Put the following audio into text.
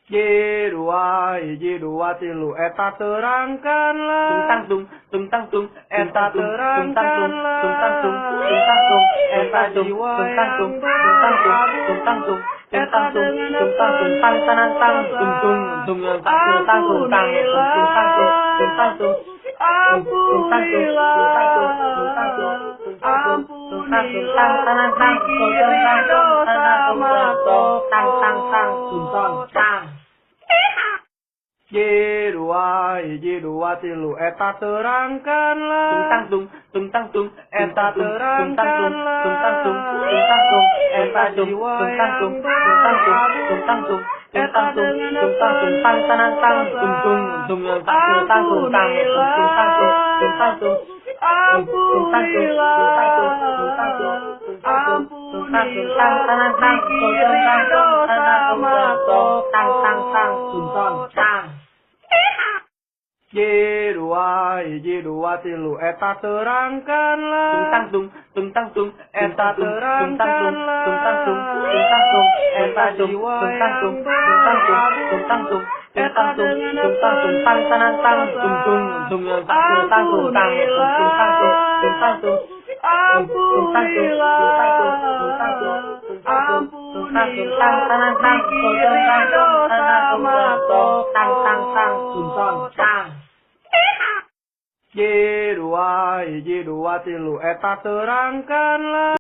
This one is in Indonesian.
J2 tilu eta terangkanlah tung tang tung eta terangkanlah eta jiwa yang berabung eta dengan J2 tilu eta terangkanlah eta terangkanlah eta jiwa yang berabung eta dengan J2 tilu eta terangkanlah eta terangkanlah eta jiwa yang berabung eta dengan J2 tilu eta terangkanlah